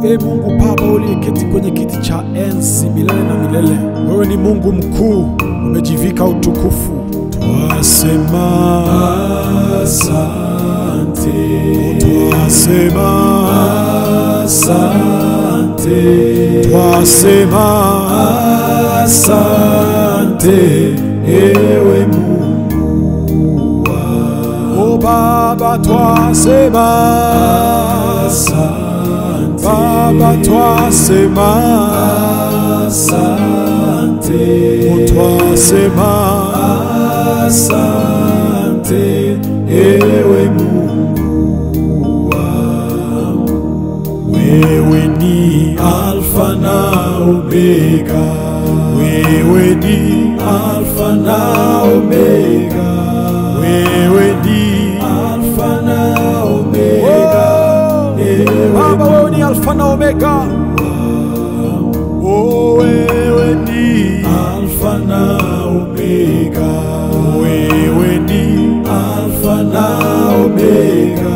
Ee Mungu Baba uliyeketi kwenye kiti cha enzi milele na milele, wewe ni Mungu mkuu, umejivika utukufu. Twasema asante, twasema asante, twasema asante, ewe Mungu wangu. O Baba twasema asante, Baba twasema asante, twasema asante, ewe Mungu wangu. Wewe ni Alfa na Omega, wewe ni Alfa na Omega, wewe ni Alfa na Omega. Baba wewe ni Alfa na Omega. Oh, wewe ni Alfa na Omega, wewe ni Alfa na Omega,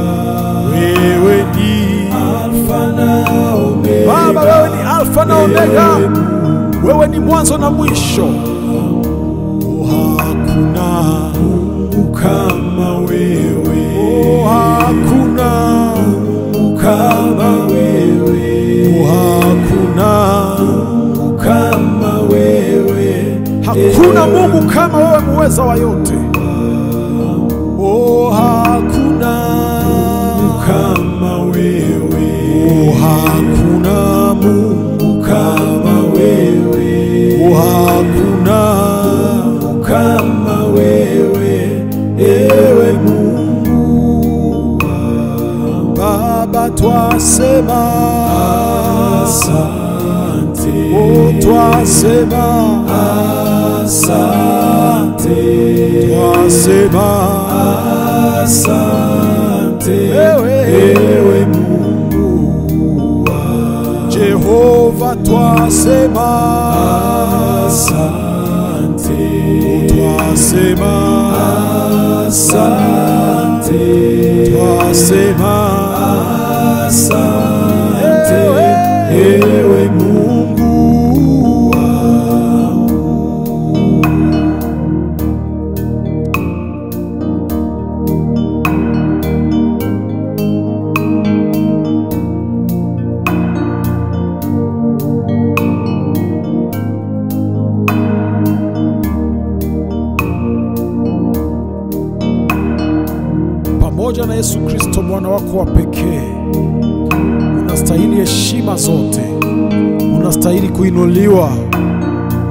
wewe ni Alfa na Omega. Baba wewe ni Alfa na Omega, wewe ni mwanzo na mwisho. Hakuna Mungu kama wewe, hakuna Mungu kama wewe, hakuna Mungu kama wewe, hakuna Mungu kama wewe, muweza wa yote. Oh, hakuna Mungu kama wewe, hakuna Mungu kama wewe, hakuna Mungu kama wewe, ewe Mungu wangu. Baba twasema asante, oh twasema asante, twasema asante, ewe Mungu wangu. Jehova twasema asante, twasema asante, twasema asante, ewe Mungu wangu. Pamoja na Yesu Kristo mwana wako wa pekee, unastahili heshima zote, unastahili kuinuliwa,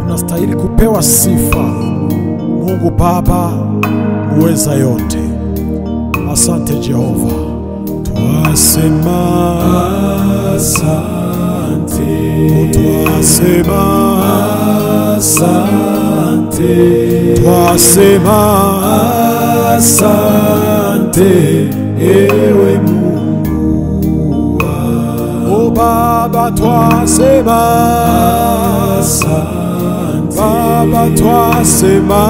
unastahili kupewa sifa. Mungu Baba muweza yote, asante Jehova. Twasema asante, twasema asante, twasema asante, ewe Mungu wangu. O Baba twasema asante, Baba twasema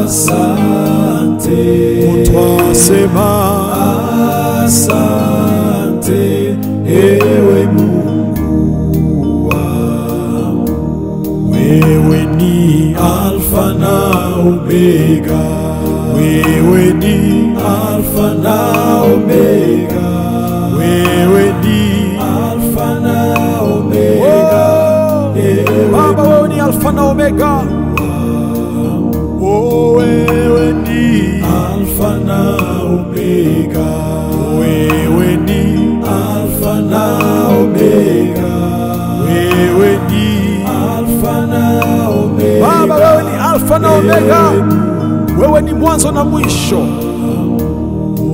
asante, twasema asante, ewe Mungu wangu. Wewe ni Alfa na Omega, wewe ni Alfa na Omega, wewe ni Alfa na Omega. Baba wewe ni Alfa na Omega. Oh, wewe ni Alfa na Omega, wewe ni Alfa na Omega, wewe ni Alfa na Omega. Baba wewe ni Alfa na Omega, wewe ni mwanzo na mwisho.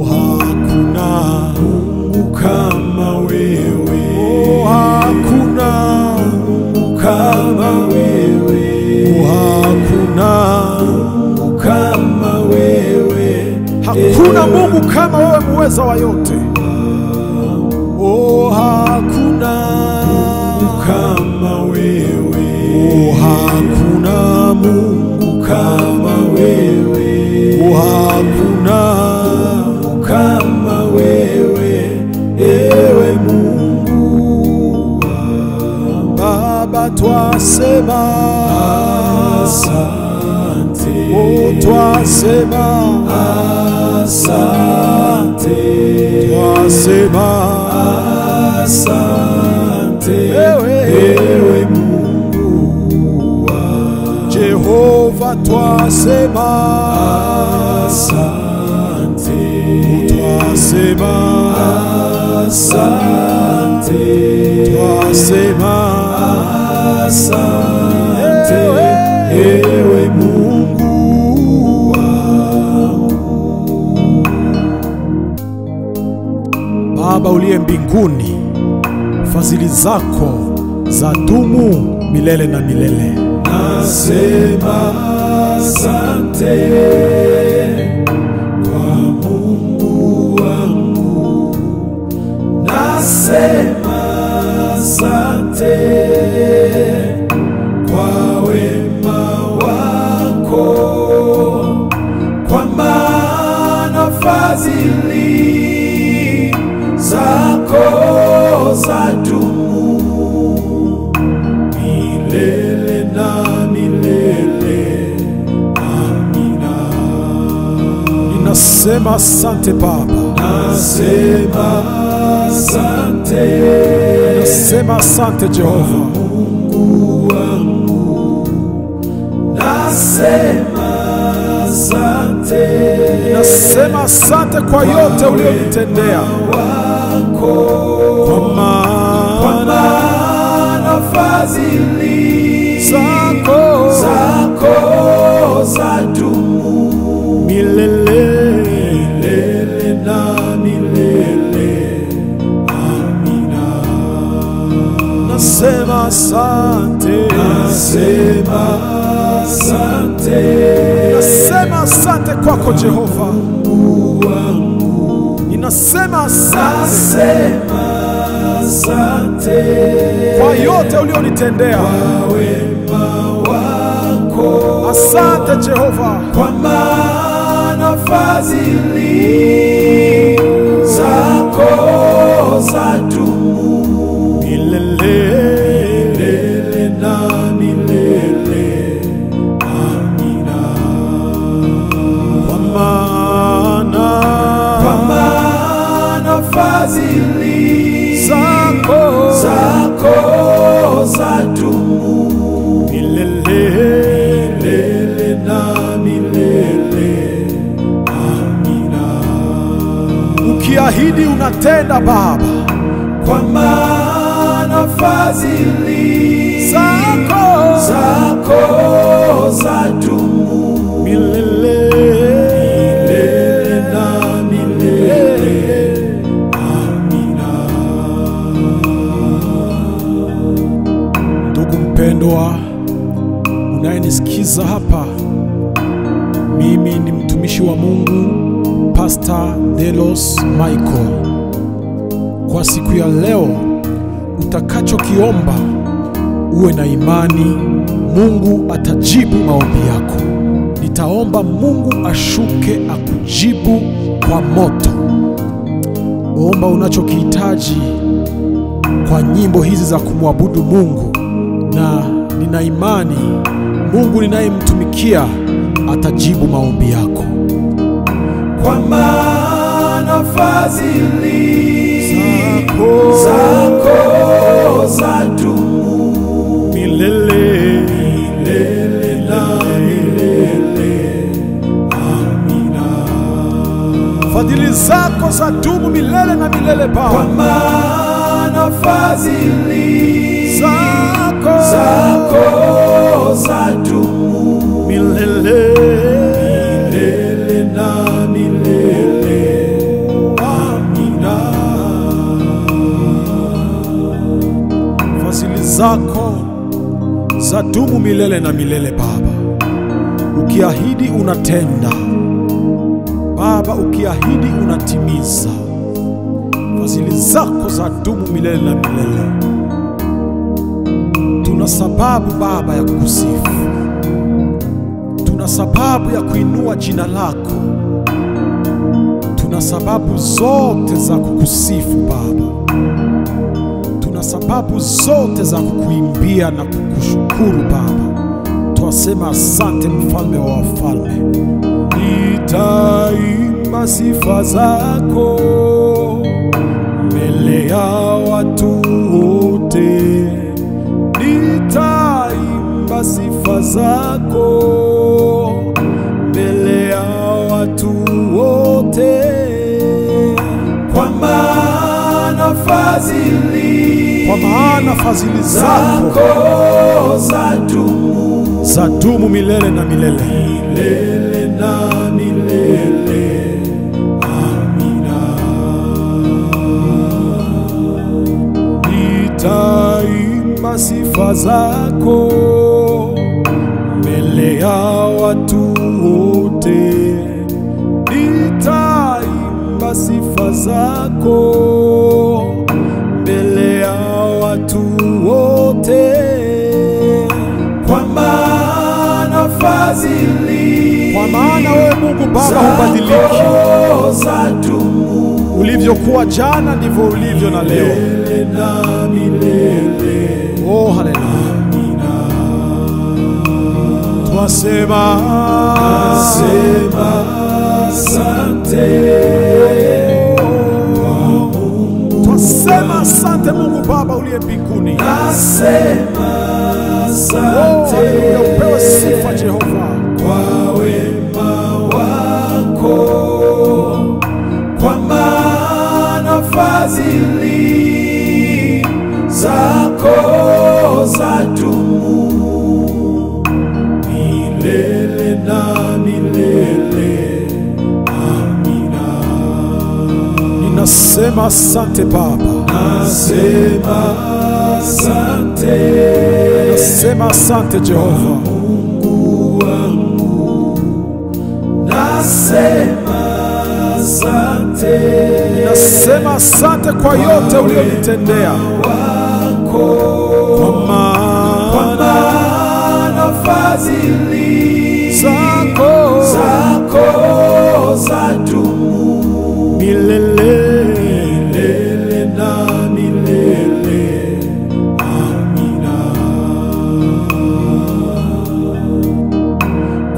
Hakuna Mungu kama wewe, hakuna Mungu kama wewe, hakuna Mungu kama wewe, hakuna Mungu kama wewe, muweza wa yote. Oh, hakuna Mungu kama wewe, hakuna Mungu kama wewe, hakuna kama wewe, ewe Mungu twasema asante, oh twasema asante, twasema asante, ewe Mungu wangu. Jehova twasema asante, twasema asante, twasema asante, ewe Mungu wangu. Baba uliye mbinguni, fadhili zako zadumu milele na milele. Nasema asante kwa Mungu wangu, nasema asante kwa wema wako, kwa maana fadhili zako zadumu milele na milele. Amina. Ninasema asante Baba, nasema asante, nasema asante Jehova Mungu wangu, nasema asante, nasema asante kwa yote uliyonitendea, kwa maana fadhili zako zadumu milele na milele. Amina. Nasema asante, nasema asante, nasema asante kwako Jehova wangu, ninasema asante, asante kwa yote ulionitendea, kwa wema wako. Asante Jehova, kwa maana fadhili zako zadumu milele na milele. Amina. Kwa maana fadhili zako zadumu milele na milele. Amina. Ukiahidi unatenda Baba, kwa maana fadhili zako zadumu milele na milele. Amina. Ndugu mpendwa unayenisikiza hapa, mimi ni mtumishi wa Mungu Pastor Delos Michael. Kwa siku ya leo, utakachokiomba uwe na imani, Mungu atajibu maombi yako. Nitaomba Mungu ashuke akujibu kwa moto. Omba unachokihitaji kwa nyimbo hizi za kumwabudu Mungu, na nina imani Mungu ninayemtumikia atajibu maombi yako. Kwa maana fadhili zako zadumu milele na milele. Amina. Fadhili zako zadumu milele na milele Baba, kwa maana fadhili zako zadumu milele na milele. Amina. Fadhili zako zadumu milele na milele Baba. Ukiahidi unatenda Baba, ukiahidi unatimiza. Fadhili zako zadumu milele na milele. Tuna sababu Baba ya kukusifu, tuna sababu ya kuinua jina lako, tuna sababu zote za kukusifu Baba. Tuna sababu sababu zote za kukuimbia na kukushukuru Baba. Twasema asante, mfalme wa wafalme. Nitaimba sifa zako mbele ya watu wote, nitaimba sifa zako mbele ya watu wote, kwa maana fadhili zako zadumu milele na milele, milele na milele. Amina. Nitaimba sifa zako mbele ya watu wote, nitaimba sifa zako mbele ya watu wote, kwa maana wewe Mungu Baba hubadiliki. Ulivyokuwa jana ndivyo ulivyo na leo. Oh, haleluya. Twasema asante. Twasema asante Mungu Baba uliye mbinguni. Nasema asante. Upewe sifa Jehova kwa wema wako, kwa maana fadhili zako zadumu milele na milele. Amina. Ninasema asante Baba. Nasema asante. Nasema asante Jehova Mungu wangu. Nasema asante. Nasema asante kwa yote ulionitendea, kwa maana fadhili zako zadumu milele na milele. Amina.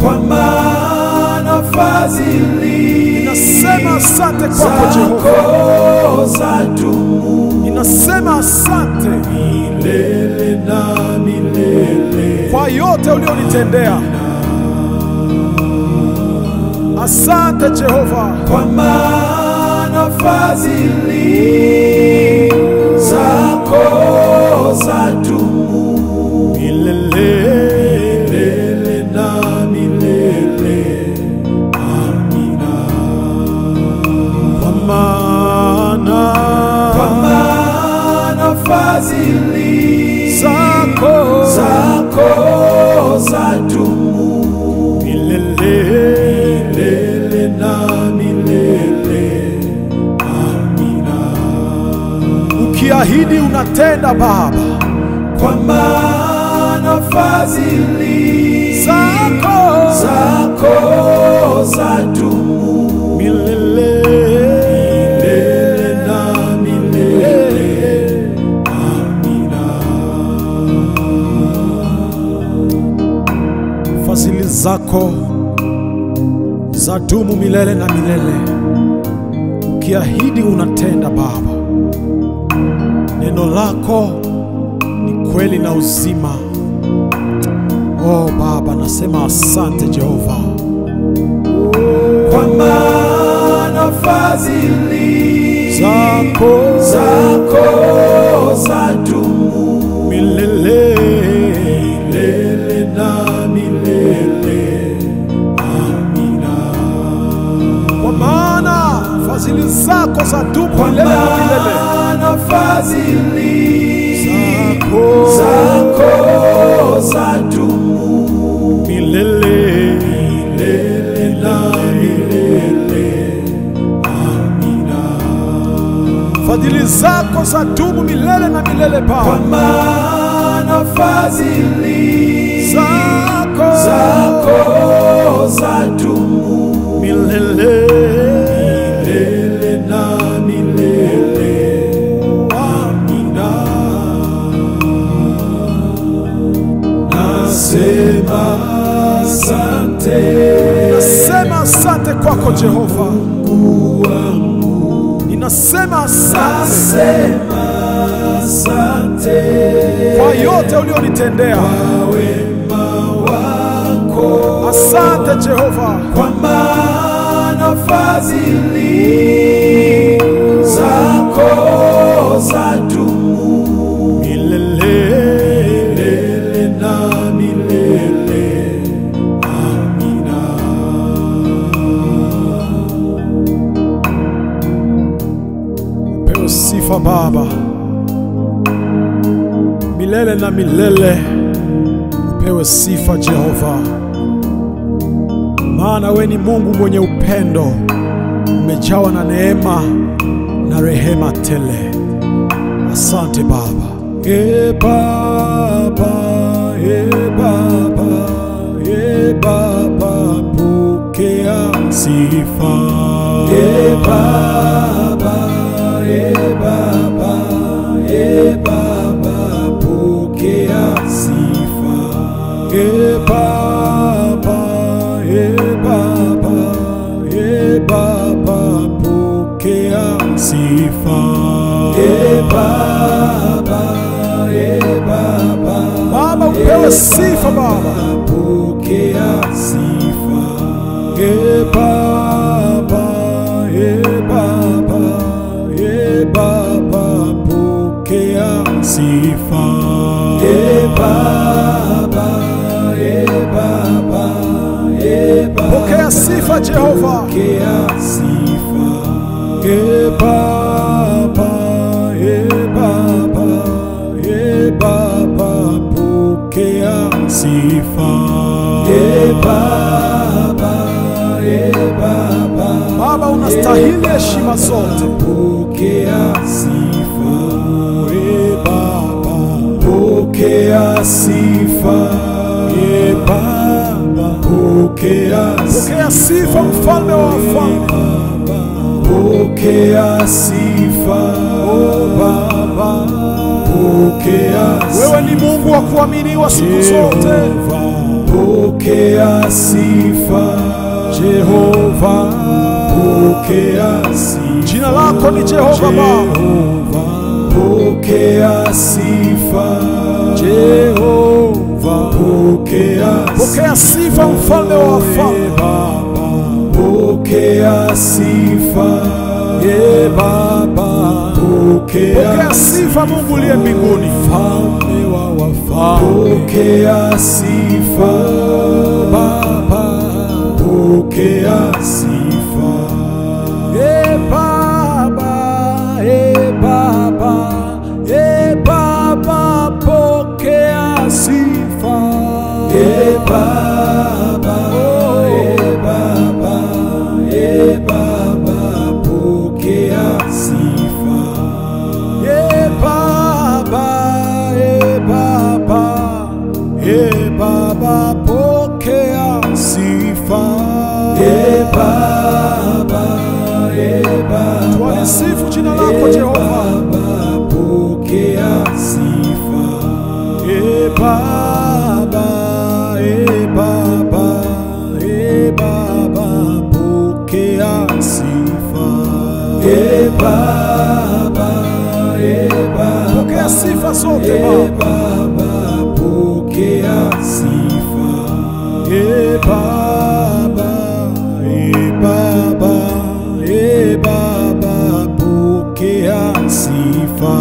Kwa maana fadhili, ninasema asante kwako Jehova, ninasema asante milele na milele kwa yote ulionitendea. Asante Jehova, kwa maana fadhili zako zadumu milele na milele. Amina. Kwa maana fadhili zako zadumu milele na milele. Amina. Ukiahidi unatenda Baba, kwa maana fadhili zako zadumu milele na milele. Amina. Fadhili zako zadumu milele na milele. Ukiahidi unatenda Baba. Neno lako ni kweli na uzima. Oh Baba, nasema asante Jehova. Kwa maana fadhili zako zadumu milele na milele. Amina. Kwa maana fadhili zako zadumu milele na milele. Fadhili zako zadumu milele na milele. Amina. Fadhili zako zadumu milele na milele Baba, kwa maana fadhili zako zadumu milele na milele. Ninasema asante kwako Jehova. Ninasema asante kwa yote ulionitendea. Asante Jehova, kwa maana fadhili zako zadumu milele na milele. Amina. upewe sifa Baba milele na milele. Upewe sifa Jehova, maana we ni Mungu mwenye upendo, umejawa na neema na rehema tele. Asante Baba. Baba, Baba, Baba, pokea sifa. Baba, Baba, Baba, pokea sifa. Baba, Baba, Baba, pokea sifa. Baba, upewe sifa Baba. Pokea sifa. Baba, Baba, Baba, pokea sifa. Baba, Pokea sifa Jehova. pokea sifa. Baba, Baba, pokea sifa. Baba, unastahili heshima zote. Pokea sifa. Baba, pokea sifa. Baba, pokea Pokea sifa mfalme wa wafalme. pokea sifa. Baba, pokea Wewe ni Mungu wa kuaminiwa siku zote. pokea sifa. Jehova, pokea sifa. Jina lako ni Jehova Baba. Pokea sifa. Jehova, Pokea sifa mfalme wa wafalme. pokea sifa. Baba, Pokea sifa Mungu uliye mbinguni. mfalme wa wafalme. Pokea sifa. Baba, pokea sifa. Baba, Baba, Baba, pokea sifa. Baba, Baba, Baba, pokea sifa. Baba, Baba, Baba, pokea sifa. Baba, Twalisifu jina lako Jehova. Baba, pokea sifa. Baba, Baba, Baba, pokea sifa. Baba, Pokea sifa zote Baba. Baba, pokea sifa. Baba, Baba, Baba, pokea sifa.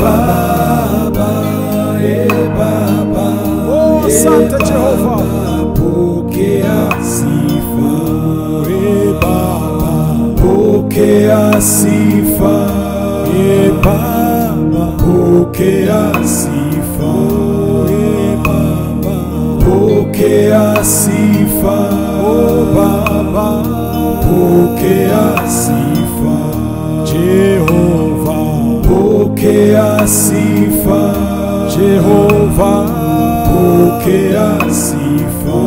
Baba, Oh, asante Jehova. pokea sifa. Baba, pokea sifa. Baba, pokea sifa. Baba, pokea sifa. Baba, pokea sifa. Jehova, pokea sifa. Jehova, pokea sifa.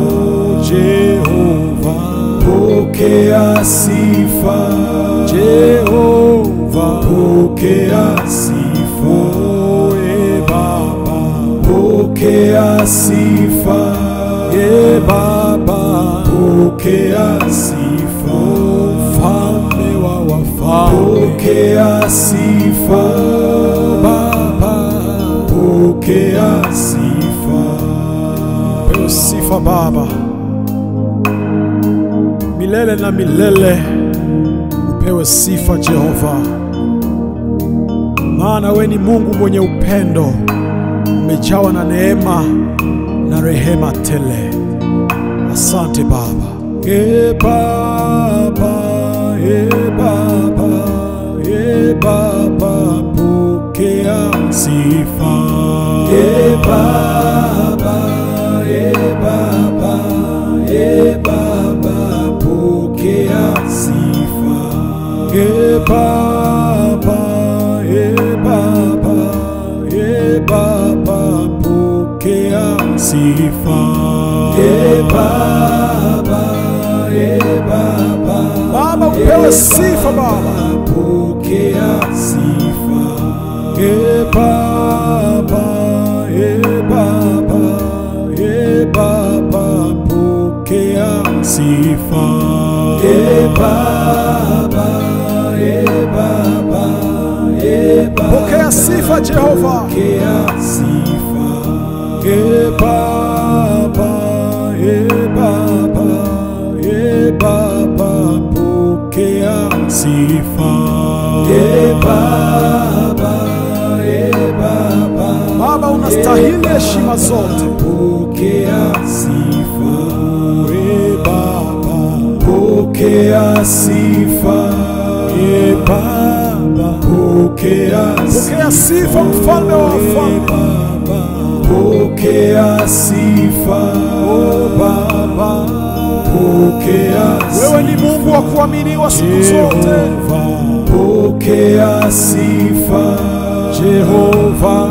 Jehova, pokea sifa. Jehova, pokea sifa. Baba, pokea sifa. pokea sifa. Mfalme wa wafalme, Pokea sifa. Baba, Pokea sifa. pewe sifa Baba, milele na milele upewe sifa Jehova, maana we ni Mungu mwenye upendo, umejawa na neema na rehema tele. Asante Baba. Baba, Baba, Baba, pokea sifa. Baba, Baba, Baba, pokea sifa. Baba, Baba, Baba, pokea sifa. Baba, upewe sifa Baba, pokea sifa. Baba, Baba, Baba, pokea sifa. Baba, Baba, pokea sifa Jehova, pokea sifa. Baba, Baba, Baba, pokea sifa. Baba unastahili heshima zote. Pokea sifa. Baba, pokea sifa. Baba, pokea sifa, mfalme wa wafalme. Pokea sifa. Baba, pokea sifa. Wewe ni Mungu wa kuaminiwa siku zote. Pokea sifa. Jehova,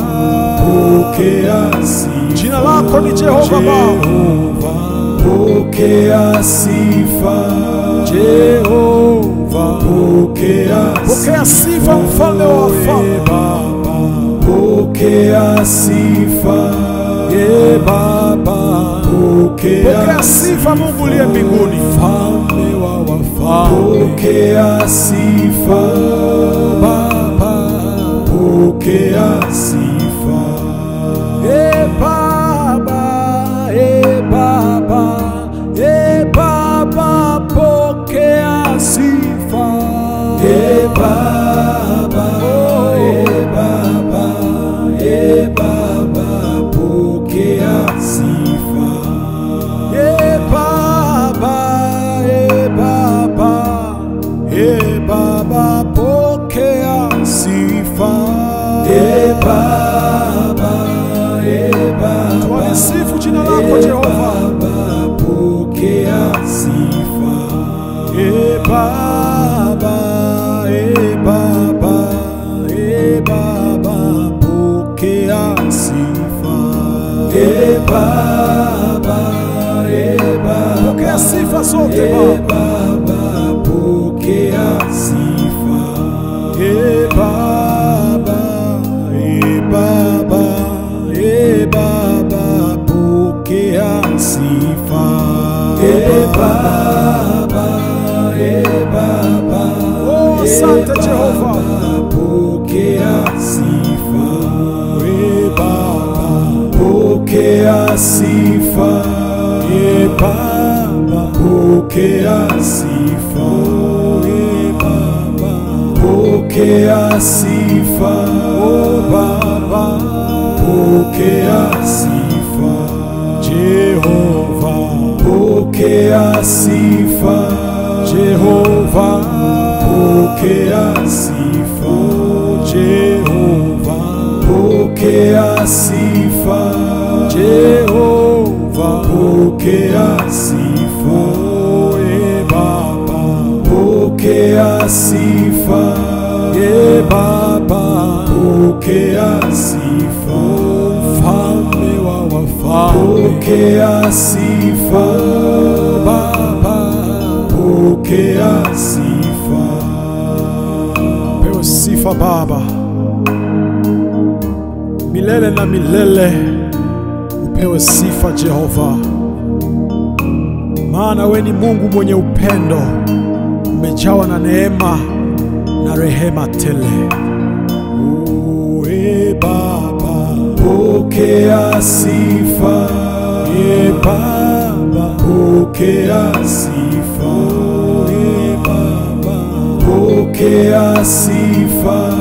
pokea sifa. Jina lako ni Jehova Baba. Pokea sifa. Jehova, pokea sifa, mfalme wa wafalme. Pokea sifa. Baba, pokea sifa, Mungu uliye mbinguni. Mfalme wa wafalme, pokea sifa. Baba, pokea sifa. Baba, Baba, Baba, pokea sifa. Baba, Baba, Baba, pokea sifa. Baba, Baba, Baba, pokea sifa. Baba, Twalisifu jina lako Jehova. Pokea sifa. Baba, Baba, Baba, pokea sifa. Baba, pokea sifa zote Baba, pokea sifa. Baba, Baba, Baba, pokea sifa. Baba, Oh, asante Jehova. pokea sifa. Baba, pokea sifa. Baba, pokea sifa. Baba, pokea sifa. Baba, pokea sifa. Jehova, pokea sifa. Jehova, pokea sifa. Jehova, pokea sifa. Jehova, pokea sifa. Baba, pokea sifa. Baba, pokea sifa. Mfalme wa wafalme, pokea sifa. Baba, pokea sifa. Pewe sifa Baba, milele na milele upewe sifa Jehova, maana we ni Mungu mwenye upendo, umejawa na neema na rehema tele. Baba, pokea sifa. Baba, pokea sifa. Baba, pokea sifa.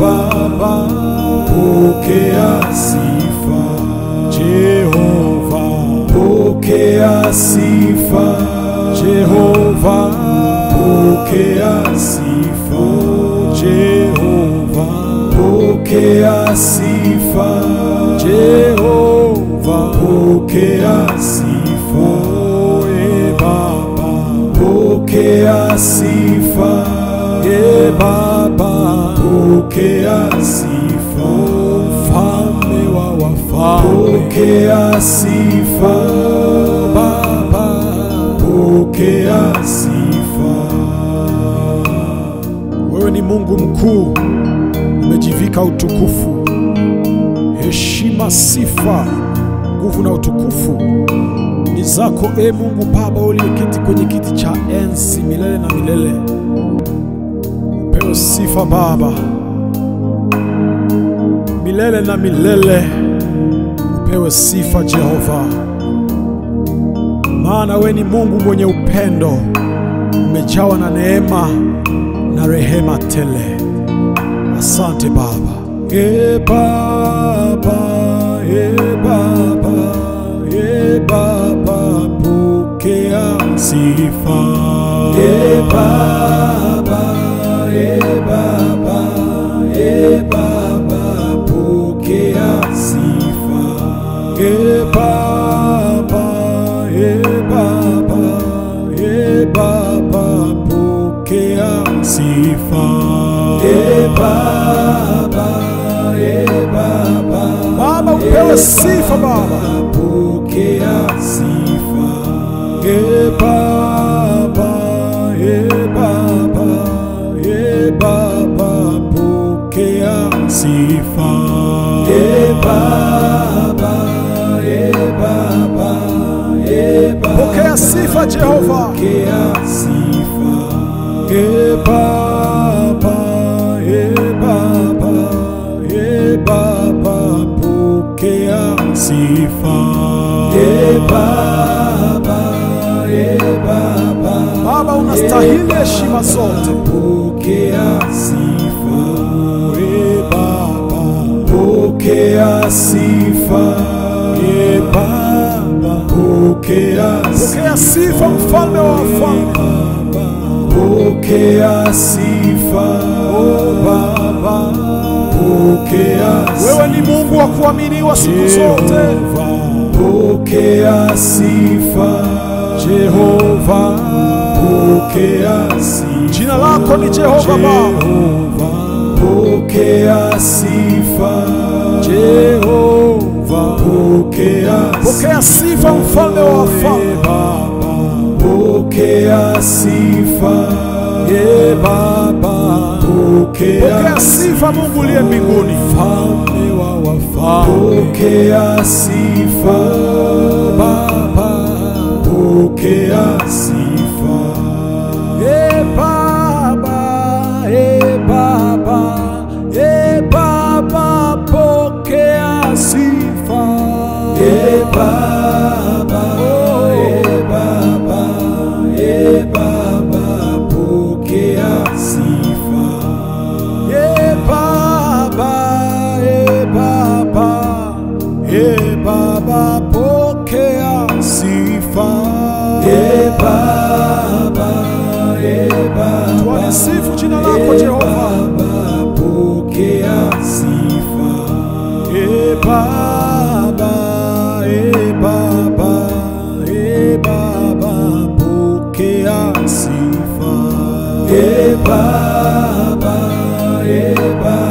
Baba, pokea sifa. Jehova, pokea sifa. Jehova, pokea sifa. Jehova, pokea sifa. Jehova, pokea sifa. Baba, pokea sifa. Baba, pokea sifa. Mfalme wa wafalme, pokea sifa. Baba, pokea sifa. Wewe ni Mungu mkuu, umejivika utukufu, heshima, sifa, nguvu na utukufu ni zako, Mungu Baba uliyeketi kwenye kiti cha enzi milele na milele. Upewe sifa Baba milele na milele. Upewe sifa Jehova, maana we ni Mungu mwenye upendo, umejawa na neema na rehema tele. Asante Baba. Baba, Baba, Baba, pokea sifa. Baba, Baba, Baba, pokea sifa. Baba, Baba, Baba, pokea sifa. Baba, upewe sifa Baba, pokea sifa. Baba, Baba, Baba, pokea sifa. Baba, pokea sifa Jehova, pokea sifa. Baba, Baba, Baba, pokea sifa. Baba, unastahili heshima zote, pokea sifa. Baba, pokea sifa. Baba, pokea sifa, mfalme wa wafalme. Pokea sifa. Baba, pokea sifa. Wewe ni Mungu wa kuaminiwa siku zote. Pokea sifa. Jehova, pokea sifa. Jina lako ni Jehova Baba. Pokea sifa. Jehova, pokea sifa, mfalme wa wafalme. Pokea sifa. Baba, pokea sifa, Mungu uliye mbinguni, mfalme wa wafalme. Pokea sifa. Baba, pokea sifa. Baba, Baba, Baba, pokea sifa. Baba, Baba, Baba, pokea sifa. Baba, Baba, Baba, pokea sifa. Baba, tualisifu jina lako Jehova. Pokea sifa. Baba, Baba, Baba, pokea sifa. Baba,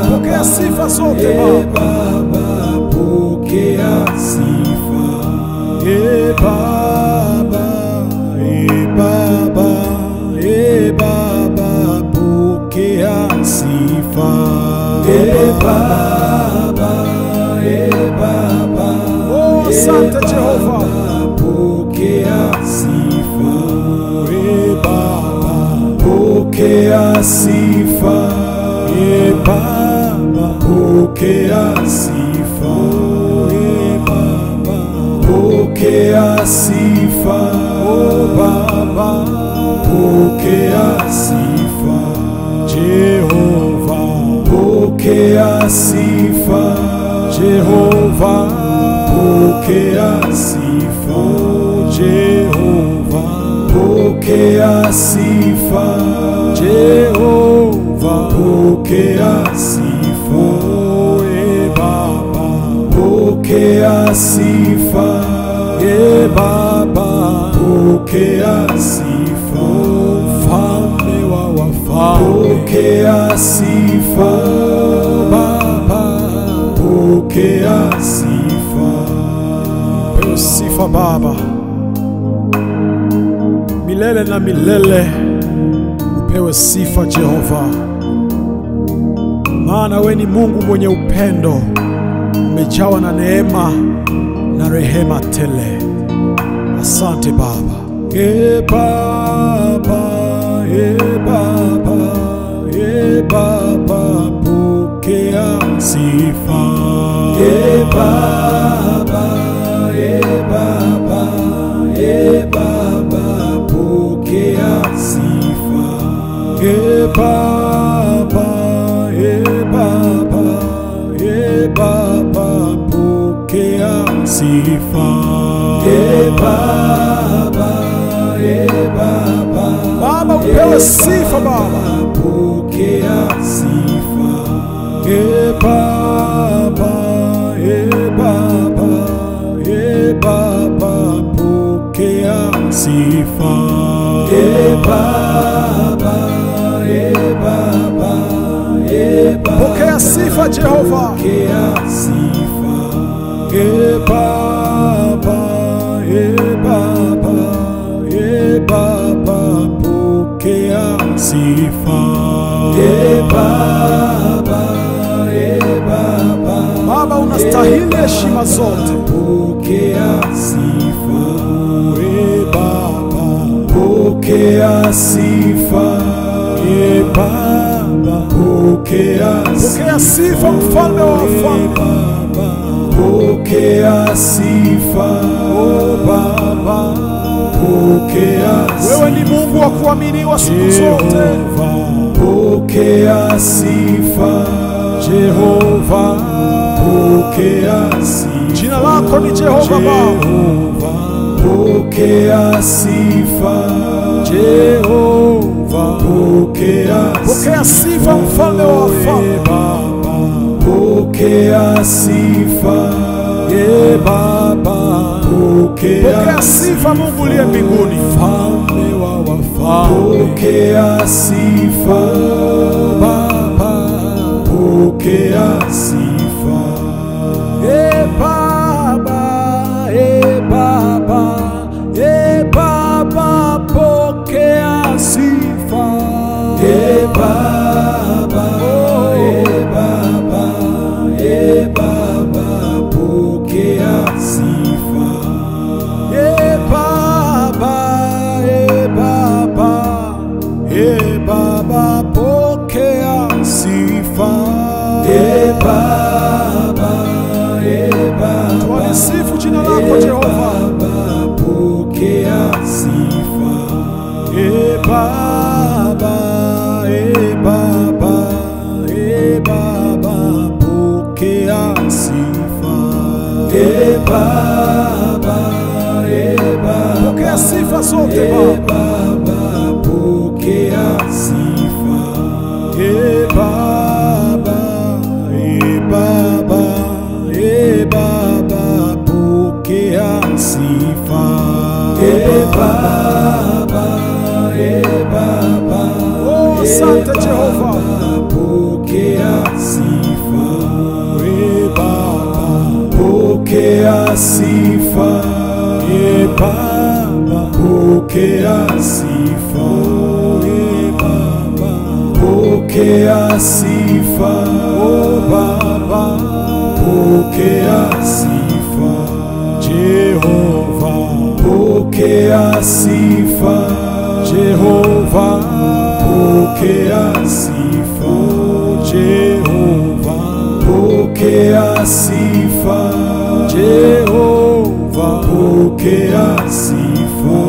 pokea sifa zote Baba, pokea sifa. Baba, Baba, Baba, pokea sifa. Baba, Baba, oh, asante Jehova, pokea sifa. pokea sifa. Pokea sifa, oh Baba, pokea sifa. Jehova, pokea sifa. Jehova, pokea sifa. Jehova, pokea sifa. Jehova, pokea sifa. Baba, pokea sifa. Baba, pokea sifa. Mfalme wa wafalme, pokea sifa. Baba, pokea sifa. Pewe sifa Baba, milele na milele. Upewe sifa Jehova, maana we ni Mungu mwenye upendo, umejawa na neema na rehema tele. Asante Baba. Baba, Baba, Baba, pokea sifa. Baba, Baba, Baba, pokea sifa. Baba, Baba, Baba, pokea sifa. Baba, upewe sifa Baba, pokea sifa. Baba, Baba, Baba, pokea sifa. Baba, pokea sifa Jehova, pokea sifa. Baba, Baba, Baba, pokea sifa. Baba, unastahili heshima zote, pokea sifa. Baba, pokea sifa. Baba, pokea sifa, mfalme wa wafalme. Pokea sifa, oh Baba, pokea sifa. Wewe ni Mungu wa kuaminiwa siku zote. Pokea sifa, Jehova, pokea sifa. Jina lako ni Jehova Baba, pokea sifa. Jehova, pokea sifa, mfalme wa wafalme. Pokea sifa. Baba, pokea sifa, Mungu uliye mbinguni, mfalme wa wafalme. Pokea sifa. Baba, pokea sifa. Baba, Baba, Baba, pokea sifa. Baba, Baba, pokea sifa. Baba, Baba, pokea sifa. Twalisifu jina lako Jehova. Pokea sifa. Baba, Baba, Baba, pokea sifa. Pokea sifa zote Baba, pokea sifa. Baba, Baba, pokea sifa. Oh, asante Jehova, pokea sifa. Baba, pokea sifa. Baba, pokea sifa. Baba, pokea sifa. Oh Baba, pokea sifa. Jehova, pokea sifa. Jehova, pokea sifa. Jehova, pokea sifa. Jehova, Pokea sifa.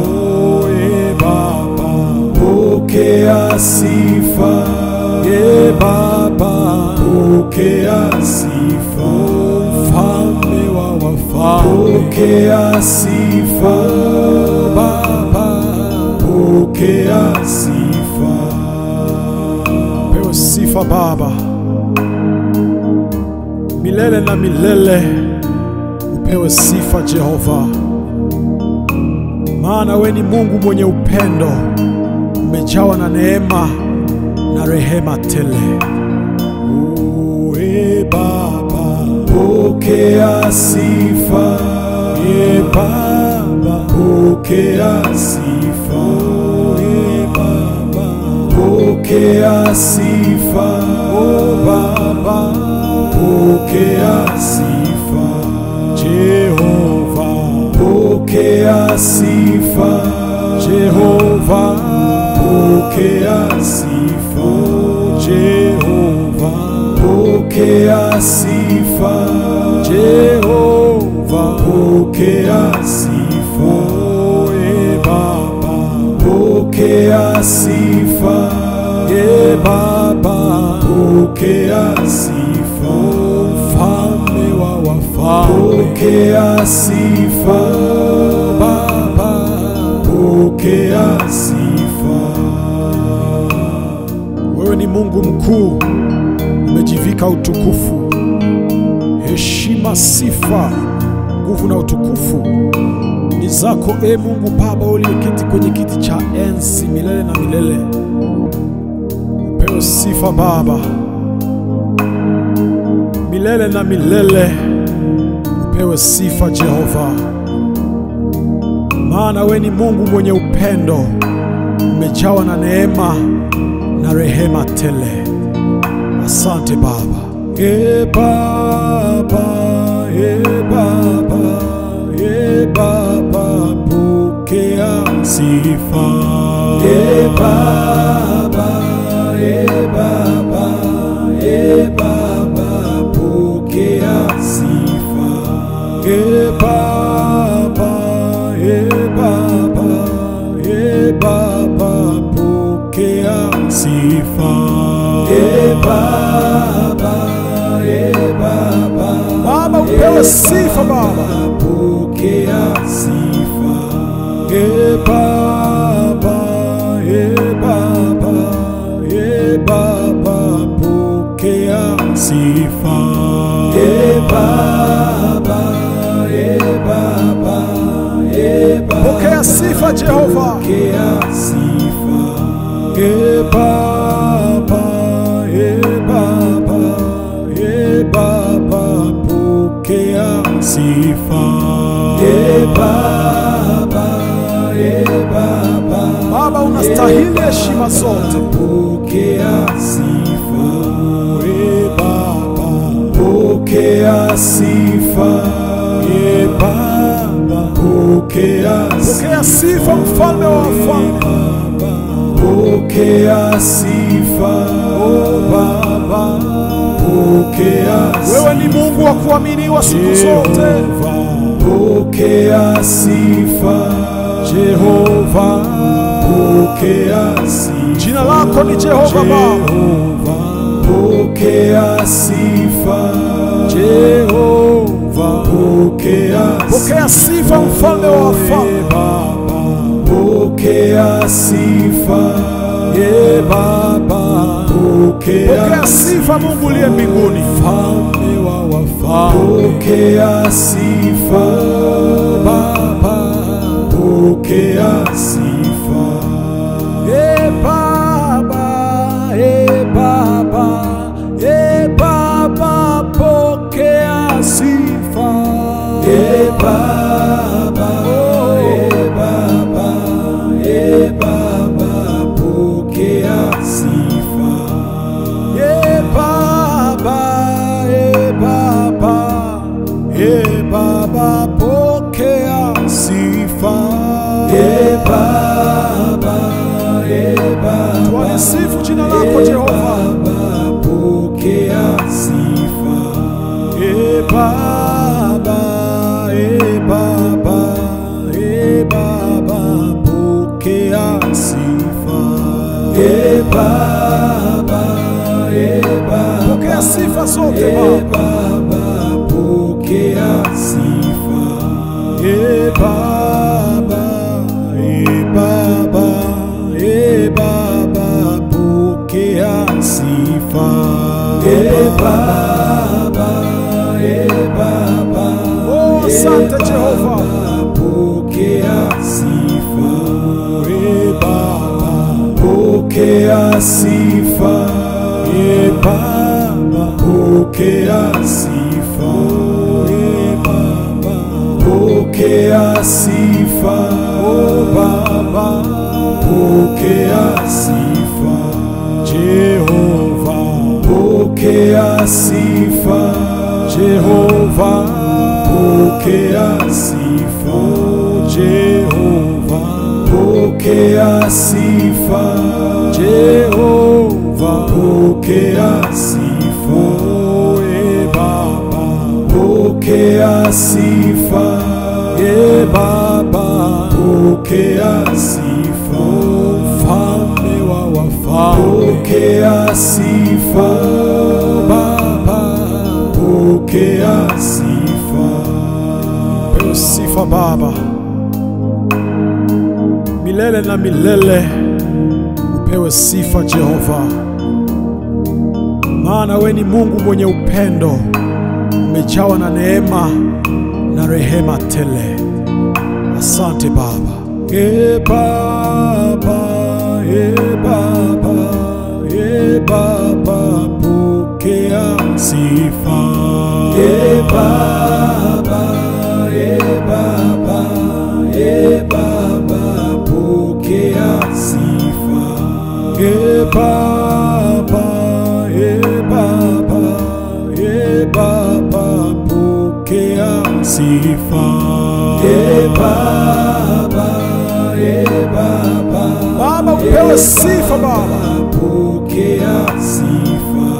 Baba, Pokea sifa. Baba, Pokea sifa. Mfalme wa wafalme, Pokea sifa. Baba, Pokea sifa. pewe sifa Baba, milele na milele upewe sifa Jehova, maana we ni Mungu mwenye upendo, umejawa na neema na rehema tele. Baba, Pokea sifa. Baba, Pokea sifa. Baba, Pokea sifa. Baba, Pokea sifa. Jehova, Pokea sifa. Jehova, Pokea sifa. Jehova, Pokea sifa. Jehova, Pokea sifa. Baba, Pokea sifa. Baba, Pokea sifa. Mfalme wa wafalme, Pokea sifa. Baba, Pokea sifa. wewe ni Mungu mkuu, umejivika utukufu, heshima, sifa, nguvu na utukufu ni zako, Mungu Baba uliyeketi kwenye kiti cha enzi milele na milele. Upewe sifa Baba, milele na milele upewe sifa Jehova, maana we ni Mungu mwenye upendo, umejawa na neema na rehema tele. Asante Baba. Baba, Baba, Baba, pokea sifa. Baba, Baba, Baba, pokea sifa. Baba, Baba, Baba, pokea sifa. Baba, upewe sifa Baba. Pokea sifa. Baba, Baba, Baba, pokea sifa. Baba, Baba, Pokea sifa Jehova. pokea sifa. Baba, Baba, Baba, pokea sifa. Baba, unastahili heshima zote. Pokea sifa. Baba, pokea sifa. Baba, pokea Pokea sifa mfalme wa wafalme. pokea sifa. Baba, pokea Wewe ni Mungu wa kuaminiwa siku zote. pokea sifa. Jehova, Pokea sifa. jina lako ni Jehova Baba. Pokea sifa. Jehova, Pokea sifa mfalme wa wafalme. Baba, pokea sifa. Baba, Pokea sifa Mungu uliye mbinguni. mfalme wa wafalme. Pokea sifa. Baba, Pokea sifa. Baba, Baba, Baba, pokea sifa. Baba, Baba, Baba, pokea sifa. Baba, Baba, pokea sifa. Twalisifu jina lako Jehova. Pokea sifa. Baba, Baba, Baba, pokea sifa. Baba, Baba, Pokea sifa zote Baba, pokea sifa. Baba, Baba, Baba, pokea sifa. Baba, Baba, Oh, asante Jehova, pokea sifa. Baba, Pokea sifa. Baba, Pokea sifa. Baba, Pokea sifa. Baba, Pokea sifa. Jehova, Pokea sifa. Jehova, Pokea sifa. Jehova, Pokea sifa. Jehova, Pokea sifa. Baba, Pokea sifa. Baba, Pokea sifa. Mfalme wa wafalme, Pokea sifa. Baba, Pokea sifa. pewe sifa Baba, milele na milele upewe sifa Jehova, maana we ni Mungu mwenye upendo, umejawa na neema na rehema tele. Asante Baba. Baba, Baba, Baba, pokea sifa. Baba, Baba, Baba, pokea sifa. Baba, Baba, Baba, pokea sifa. Baba, Baba, Baba, upewe sifa Baba. pokea sifa.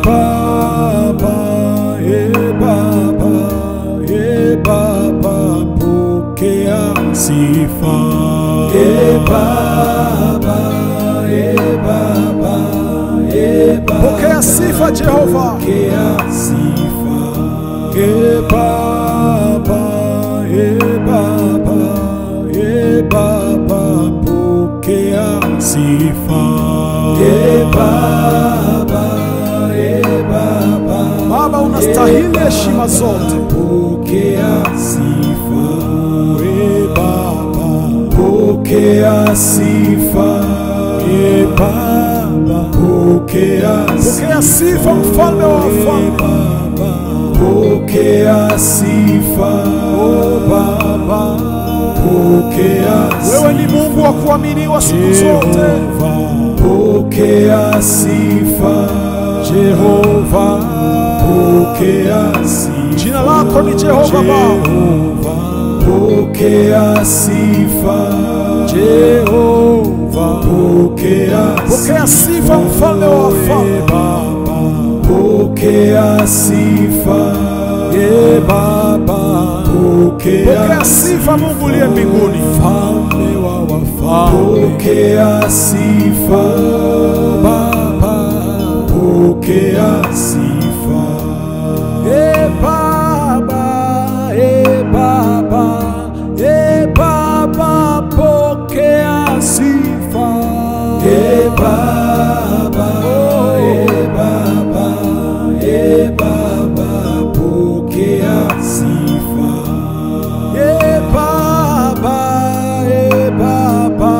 Baba, Baba, Baba, pokea sifa. Baba, Baba, Pokea sifa Jehova. pokea sifa. Baba, Baba, Baba, pokea sifa. Baba, Baba, Baba, unastahili heshima zote. pokea sifa. Baba, Pokea sifa. Baba, Pokea pokea sifa mfalme wa wafalme. Pokea sifa. Baba, Pokea wewe ni Mungu wa kuaminiwa siku zote. Pokea sifa. Jehova, Pokea sifa. jina lako ni Jehova Baba. Pokea sifa. Jehova, pokea sifa mfalme wa wafalme. Pokea sifa. Baba, pokea sifa Mungu uliye mbinguni, mfalme wa wafalme. Pokea sifa. Baba, Pokea sifa. Baba, Baba, Baba, pokea sifa. Baba, Baba, Baba, pokea sifa. Baba, Baba,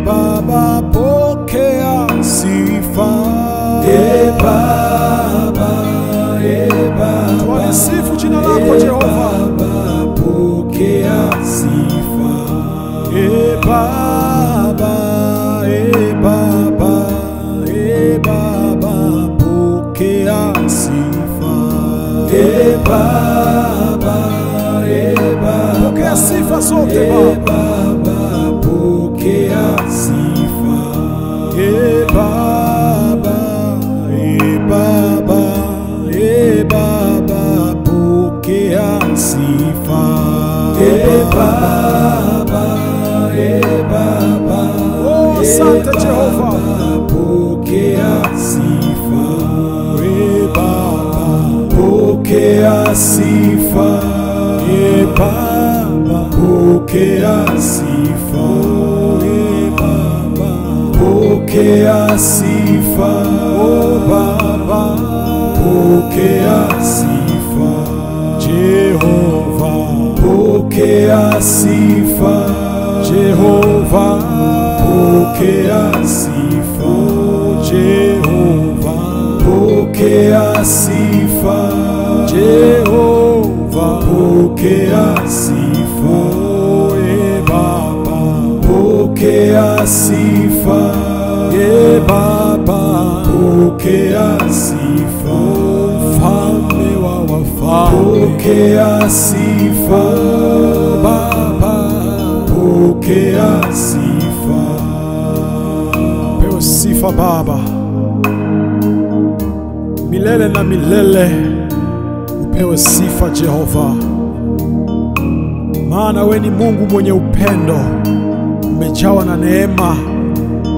Baba, pokea sifa. Baba, Twalisifu jina lako Jehova. pokea sifa. Baba, Baba, Baba, pokea sifa. Baba, Pokea sifa zote Baba. Baba, pokea sifa. Baba, Baba, Baba, Baba, Oh, asante Jehova. pokea sifa. Baba, pokea sifa. Baba, pokea sifa. Baba, pokea sifa. Oh Baba, pokea sifa. Jehova, pokea sifa. Jehova, pokea sifa. Jehova, pokea sifa. Jehova, pokea sifa. Baba, pokea sifa. Baba, pokea sifa. Mfalme wa wafalme, pokea sifa. Baba, pokea sifa. Pewe sifa Baba, milele na milele. Upewe sifa Jehova, maana we ni Mungu mwenye upendo, umejawa na neema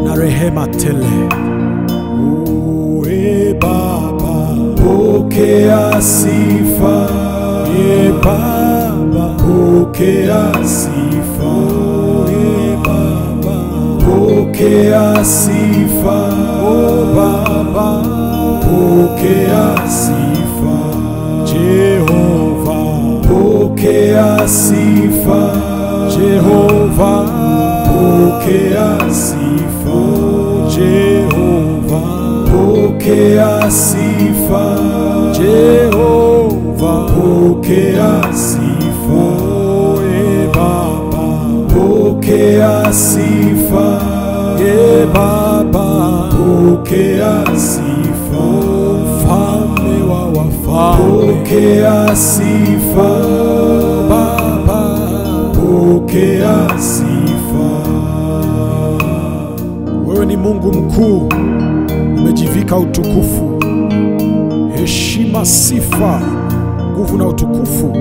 na rehema tele. Baba, pokea sifa. Baba, pokea sifa. Baba, pokea sifa. Oh Baba, pokea sifa. Jehova, pokea sifa. Jehova, pokea sifa. Jehova, pokea sifa. Jehova, pokea sifa. Baba, pokea sifa. Baba, pokea sifa. Mfalme wa wafalme, pokea sifa. Baba, pokea sifa. Wewe ni Mungu mkuu, umejivika utukufu, heshima, sifa, nguvu na utukufu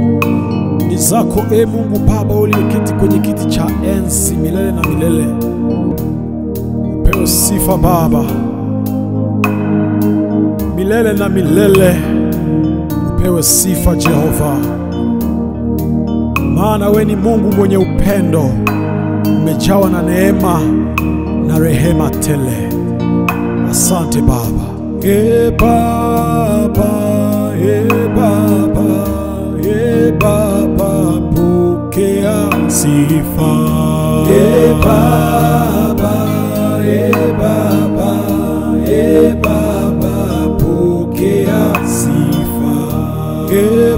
ni zako, e Mungu Baba uliyeketi kwenye kiti cha enzi milele na milele. Upewe sifa Baba, milele na milele. Upewe sifa Jehova, maana we ni Mungu mwenye upendo, umejawa na neema na rehema tele. Asante Baba. Baba, Baba, Baba, pokea sifa. Baba, Baba, Baba, pokea sifa.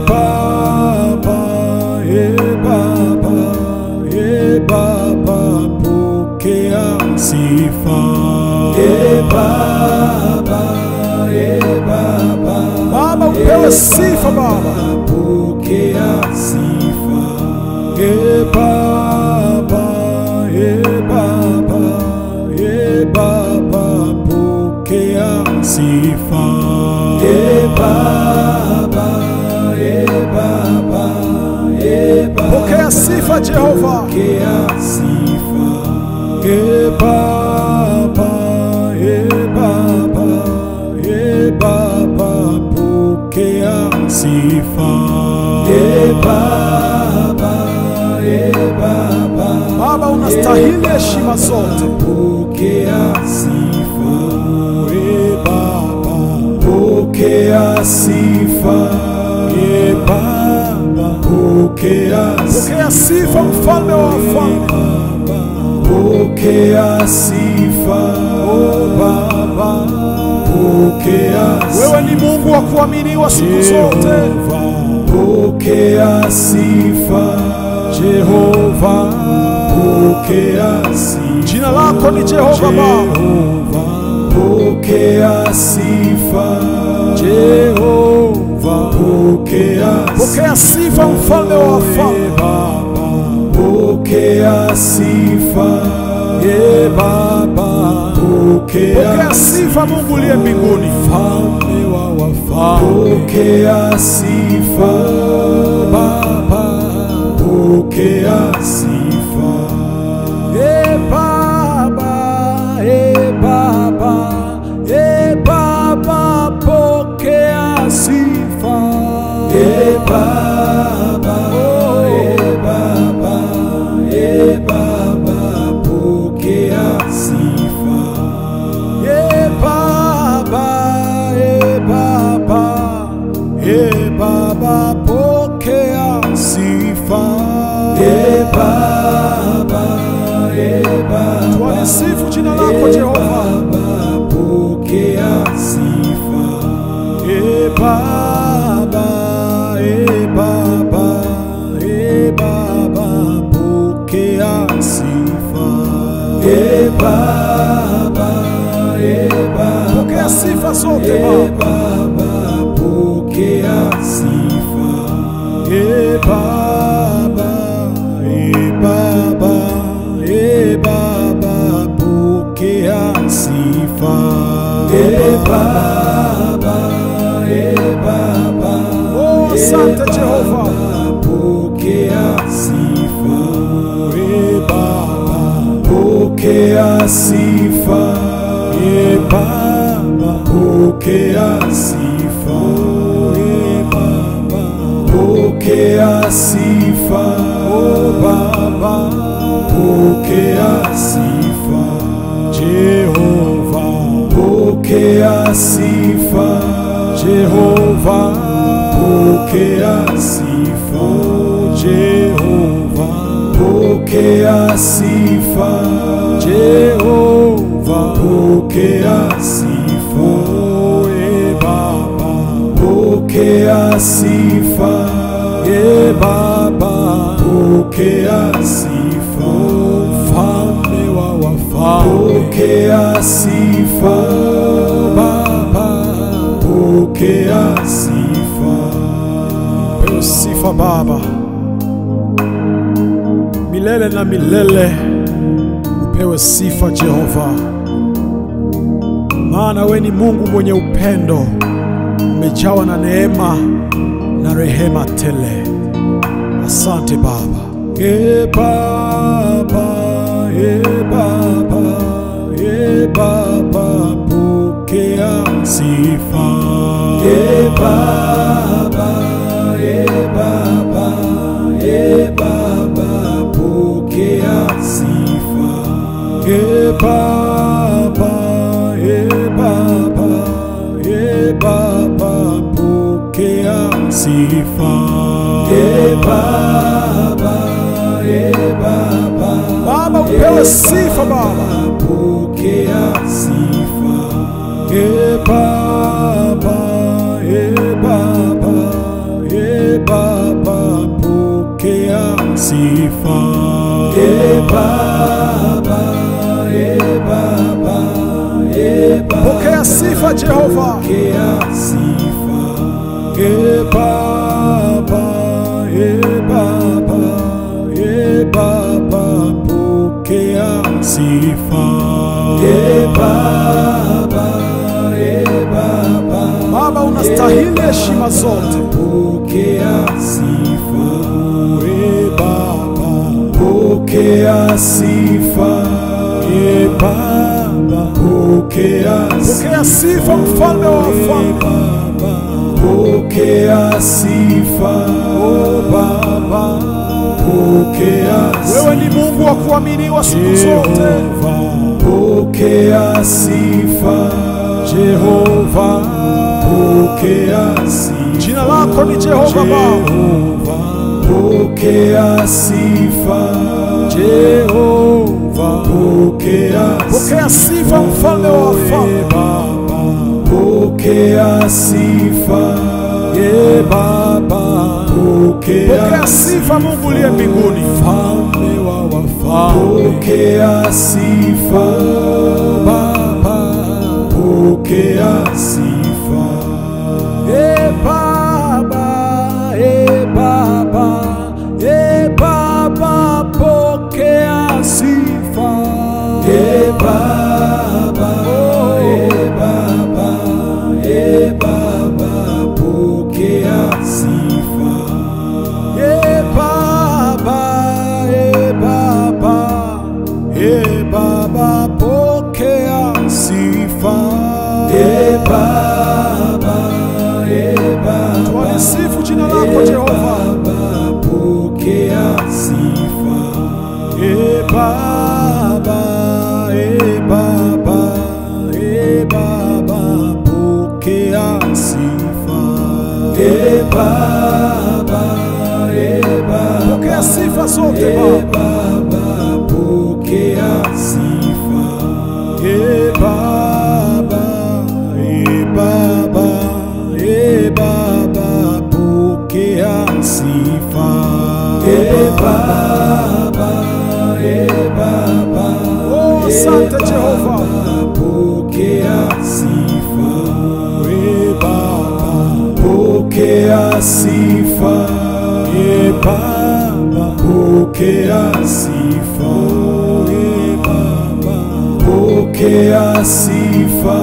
Baba, Baba, Baba, pokea sifa. Baba, upewe sifa Baba, pokea sifa. Baba, Baba, Baba, pokea sifa. Baba, Baba, pokea sifa Jehova, pokea sifa. Baba, Baba, Baba, pokea sifa. Baba unastahili heshima zote. Pokea sifa. Baba, pokea sifa. Baba, pokea sifa, mfalme wa wafalme. Pokea sifa. Oh Baba, pokea sifa. Wewe ni Mungu wa kuaminiwa siku zote. Pokea sifa. Jehova, pokea sifa. Jina lako ni Jehova Baba. Pokea sifa. Jehova, pokea sifa, mfalme wa wafalme. Pokea sifa. Baba, pokea sifa, Mungu uliye mbinguni. Mfalme wa wafalme, pokea sifa. Baba, pokea sifa. E Baba, e Baba, e Baba, pokea sifa. E Baba, e Baba, e Baba, pokea sifa. E Baba, e Baba, e Baba, pokea sifa. E Baba, e Baba, Tualisifu jina lako Jehova. Baba, pokea sifa. E Baba, e Baba, e Baba, pokea sifa. E Baba, e Baba, Pokea sifa zote e Baba. Baba, pokea sifa. E Baba, e Baba, e Baba, pokea sifa. E Baba, e Baba, Oh, asante Jehova. pokea sifa. E Baba, Pokea sifa. e Baba, Pokea sifa. e Baba, Pokea sifa. oh Baba, Pokea sifa. Jehova, Pokea sifa. Jehova, Pokea sifa. Jehova, Pokea sifa. Jehova, Pokea sifa. oh e Baba, Pokea sifa. e Baba, Pokea sifa. mfalme wa wafalme, Pokea sifa. Baba, Pokea sifa. pewe sifa Baba, milele na milele upewe sifa Jehova, maana we ni Mungu mwenye upendo, umejawa na neema na rehema tele. Asante Baba. E Baba, e Baba, e Baba, pokea sifa. E Baba, e Baba, e Baba, pokea sifa. E Baba, e Baba, e Baba, pokea sifa. E Baba, e Baba, Baba, upewe sifa Baba. pokea sifa. E Baba, e Baba, e Baba, pokea sifa. E Baba, e Baba, e Baba, Pokea sifa Jehova. pokea sifa. E Baba, e Baba, e Baba, pokea sifa. E Baba, e Baba, Baba, unastahili heshima zote. pokea sifa. E Baba, Pokea sifa. e Baba, Pokea sifa mfalme wa wafalme. Pokea sifa. O Baba, Pokea sifa. wewe ni Mungu wa kuaminiwa siku zote. Pokea sifa. Jehova, Pokea sifa. jina lako ni Jehova Baba. Pokea sifa. Jehova, Pokea sifa mfalme wa wafalme. Pokea sifa. E Baba, Pokea sifa Mungu uliye mbinguni, mfalme wa wafalme. Pokea sifa. Baba, Pokea sifa. e Baba, e Baba, e Baba, pokea sifa. E Baba, e Baba, e Baba, pokea sifa. E Baba, Twalisifu jina lako Jehova. Pokea sifa. Baba, Baba, Baba, pokea sifa. Baba, Pokea sifa zote Baba, pokea sifa. Baba, Baba, Baba, pokea sifa. Baba, Oh, asante Jehova. pokea sifa. Baba, Pokea sifa. Baba, Pokea sifa. Baba, Pokea sifa.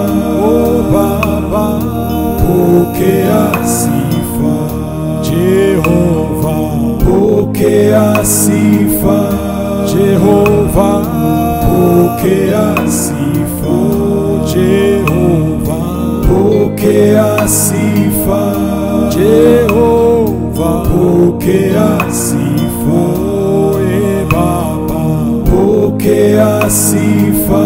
Baba, Pokea sifa. Jehova, Pokea sifa. Jehova, Pokea sifa. Jehova, Pokea sifa. Jehova, Pokea sifa. Baba, Pokea sifa.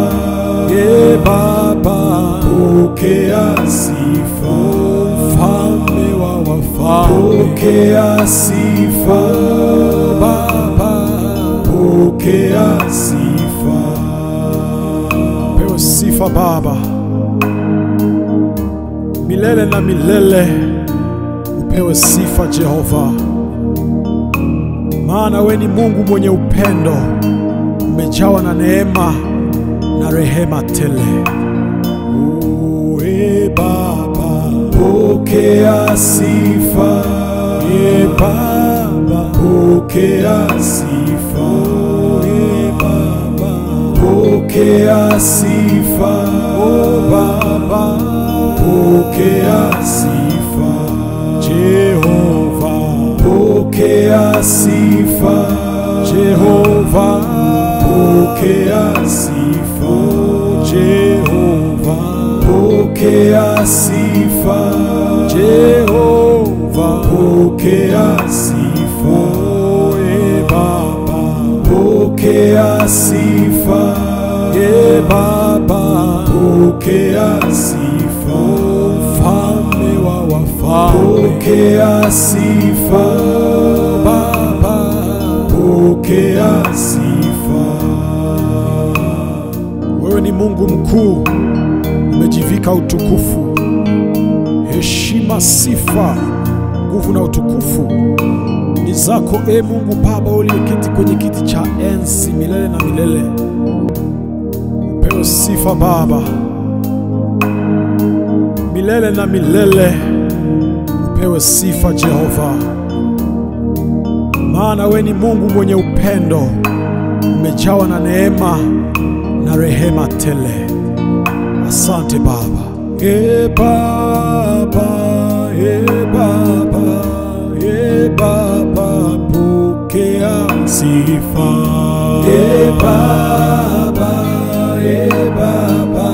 Baba, Pokea sifa. Mfalme wa wafalme, Pokea sifa. Baba, Pokea sifa. pewe sifa Baba, milele na milele upewe sifa Jehova, maana we ni Mungu mwenye upendo, umejawa na neema na rehema tele. Baba, Pokea sifa. Baba, Pokea sifa. Baba, Pokea sifa. Baba, Pokea sifa. Jehova, Pokea sifa. Jehova, Pokea sifa. Jehova, Pokea sifa. Jehova, Pokea sifa. Baba, Pokea sifa. Baba, Pokea sifa. Mfalme wa wafalme, Pokea sifa. Baba, Pokea sifa. wewe ni Mungu mkuu, umejivika utukufu, heshima, sifa, nguvu na utukufu ni zako, Mungu Baba uliyeketi kwenye kiti cha enzi milele na milele. Upewe sifa Baba, milele na milele upewe sifa Jehova, maana we ni Mungu mwenye upendo, umejawa na neema na rehema tele. Asante Baba. Baba, Baba, Baba, pokea sifa. Baba, Baba,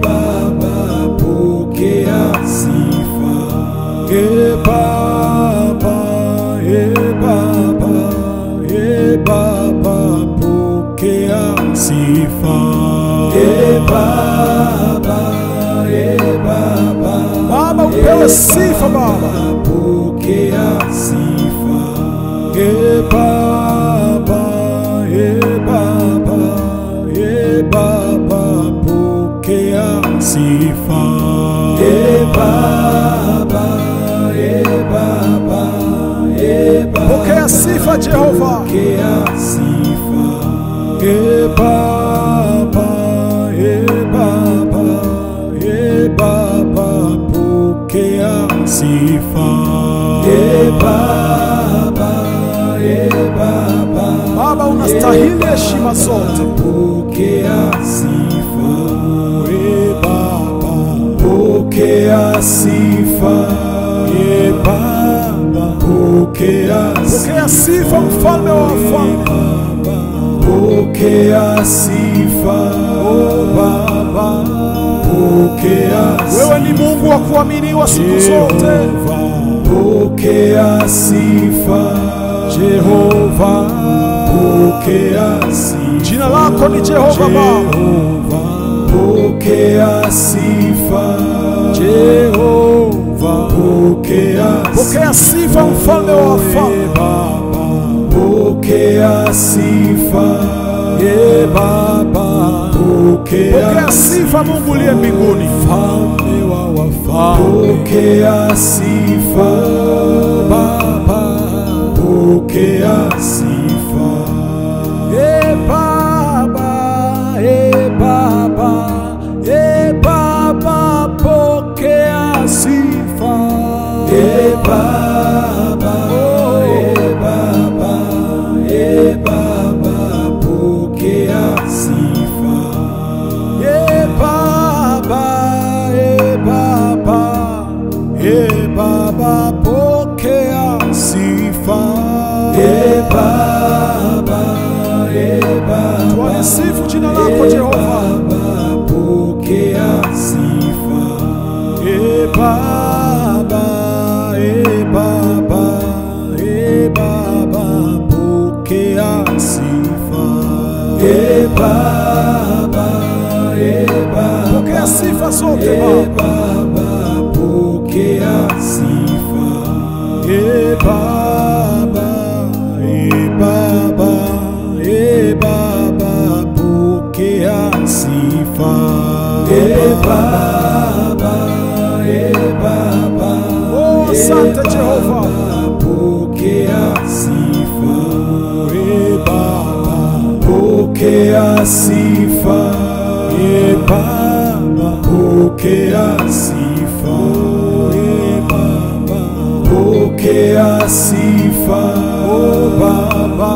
Baba, pokea sifa. Baba, Baba, Baba, pokea sifa. Baba, Baba, upewe sifa Baba. pokea sifa. Baba, Baba, Baba, pokea sifa. Baba, Pokea sifa Jehova. pokea sifa. Baba, Baba, Baba, pokea sifa. Baba, unastahili heshima zote. Pokea sifa. Baba, Pokea sifa. Baba, Pokea pokea sifa, mfalme wa wafalme. Pokea sifa. Baba, pokea Wewe ni Mungu wa kuaminiwa siku zote. Pokea sifa Jehova, pokea sifa. jina lako ni Jehova Baba. Pokea sifa Jehova, pokea sifa mfalme wa wafalme. pokea sifa Baba, pokea sifa Mungu uliye mbinguni. mfalme wa wafalme. Pokea sifa Baba, pokea sifa Baba, Baba, Baba, pokea sifa. Baba, Baba, Baba, pokea sifa Baba, Baba, Baba, pokea sifa. Baba, Baba, Twalisifu jina lako Jehova. pokea sifa Baba, Baba, Baba, pokea sifa. Baba, Pokea sifa zote Baba. Baba, pokea sifa Baba, Baba, Baba, pokea sifa. Baba, Baba, Oh, asante Jehova. pokea sifa Baba, pokea sifa Baba, pokea sifa Baba, pokea sifa Baba,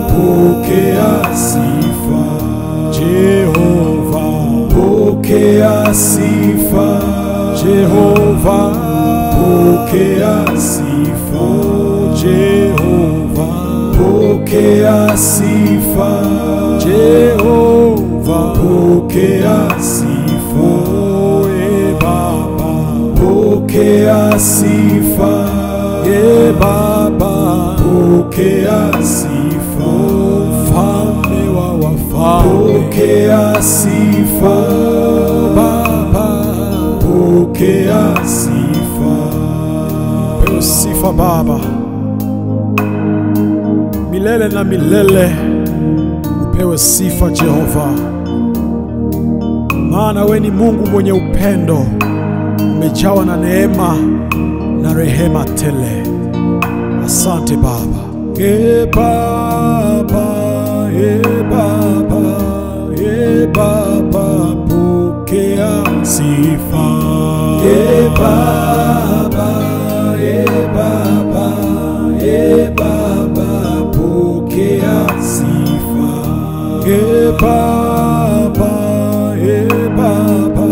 pokea sifa Jehova, pokea sifa Jehova, pokea sifa Jehova, pokea sifa Jehova, pokea sifa Baba, pokea sifa Baba, pokea sifa mfalme wa wafalme. pokea sifa Baba, pokea sifa pewe sifa Baba, milele na milele upewe sifa Jehova, maana we ni Mungu mwenye upendo, umejawa na neema na rehema tele. Asante Baba. Baba, Baba, Baba, pokea sifa. Baba, Baba, Baba, pokea sifa Baba, Baba,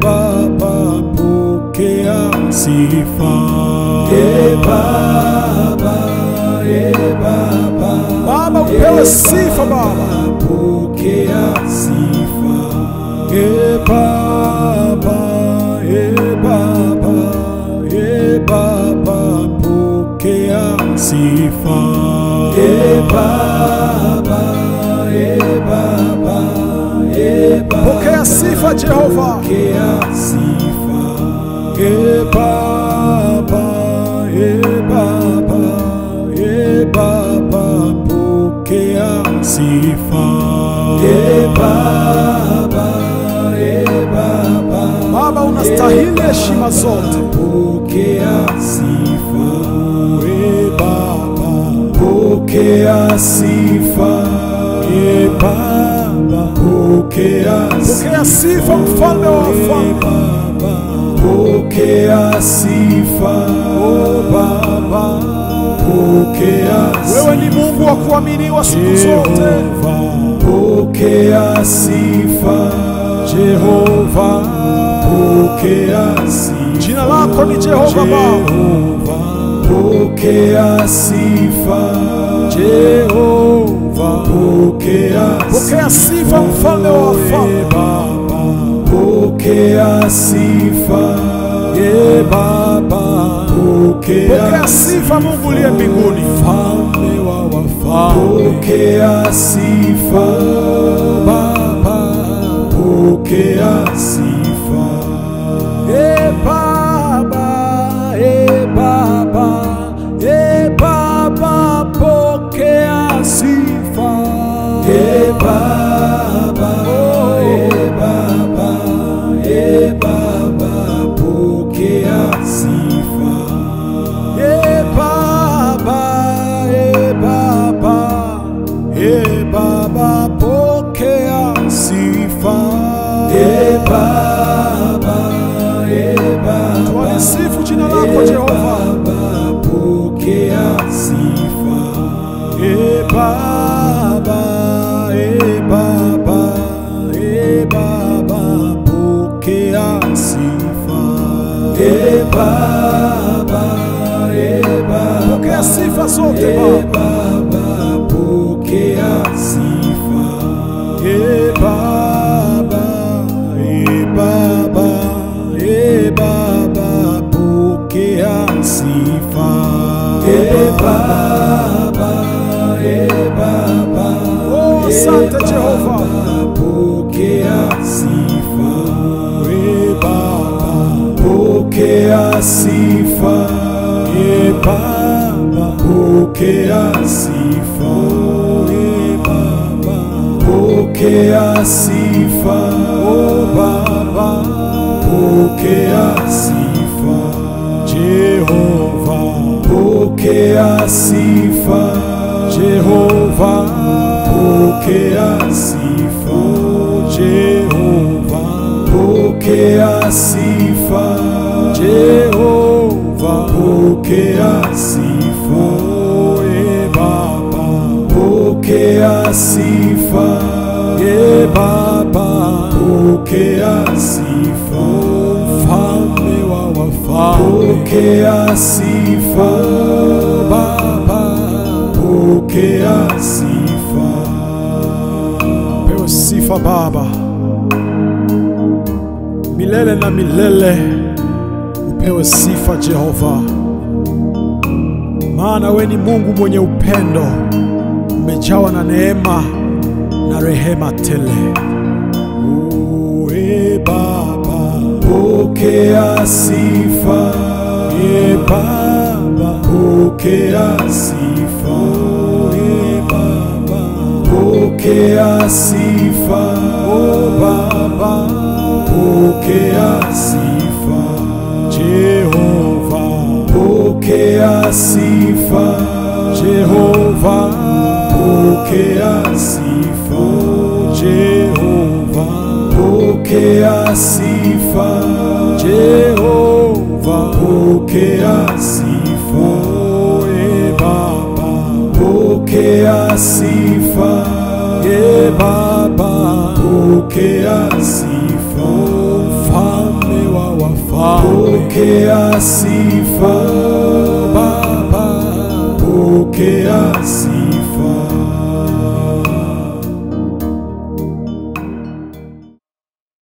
Baba, pokea sifa. Baba, Baba, Baba, upewe sifa Baba. pokea sifa Baba, Baba, Baba, pokea sifa. Baba, Baba, Pokea sifa Jehova. pokea sifa Baba, Baba, Baba, pokea sifa. Baba, Baba, Baba, unastahili heshima zote. pokea sifa Baba, pokea sifa Baba, pokea sifa mfalme wa wafalme. pokea sifa Baba, pokea wewe ni Mungu wa kuaminiwa siku zote. pokea sifa Jehova, pokea sifa jina lako ni Jehova Baba. pokea sifa Jehova, pokea pokea sifa mfalme wa wafalme. Baba pokea sifa. E Baba, Pokea sifa Mungu uliye mbinguni. Mfalme wa wafalme, pokea sifa. Baba, pokea sifa. E Baba, e Baba, e Baba, pokea sifa. E Baba, e Baba, e Baba, pokea sifa. E Baba, e Baba, e Baba, pokea sifa. E Baba, e Baba, Twalisifu jina lako Jehova. Baba, pokea sifa. E Baba, e Baba, e Baba, pokea sifa. E Baba, e Baba, Pokea sifa zote e Baba. Baba, pokea sifa. E Baba, e Baba, e Baba, pokea sifa. E Baba, e Baba, Oh, asante Jehova. pokea sifa. E Baba, Pokea sifa. e Baba, Pokea sifa. e Baba, Pokea sifa. oh Baba, Pokea sifa. Jehova, Pokea sifa. Jehova, Pokea sifa. Jehova, Pokea sifa. Jehova, Pokea sifa. e Baba, Pokea sifa. e Baba, Pokea sifa. Mfalme wa wafalme, Pokea sifa. Baba, Pokea sifa. pewe sifa Baba, milele na milele upewe sifa Jehova, maana we ni Mungu mwenye upendo, umejawa na neema na rehema tele. E Baba, Pokea sifa. e Baba, Pokea sifa. e Baba, Pokea sifa. oh Baba, Pokea sifa. Jehova, Pokea sifa. Jehova, Pokea sifa. Jehova, Pokea sifa. Jehova, Pokea sifa. e Baba, Pokea sifa. e Baba, Pokea sifa. Mfalme wa wafalme, Pokea sifa. Baba, Pokea sifa.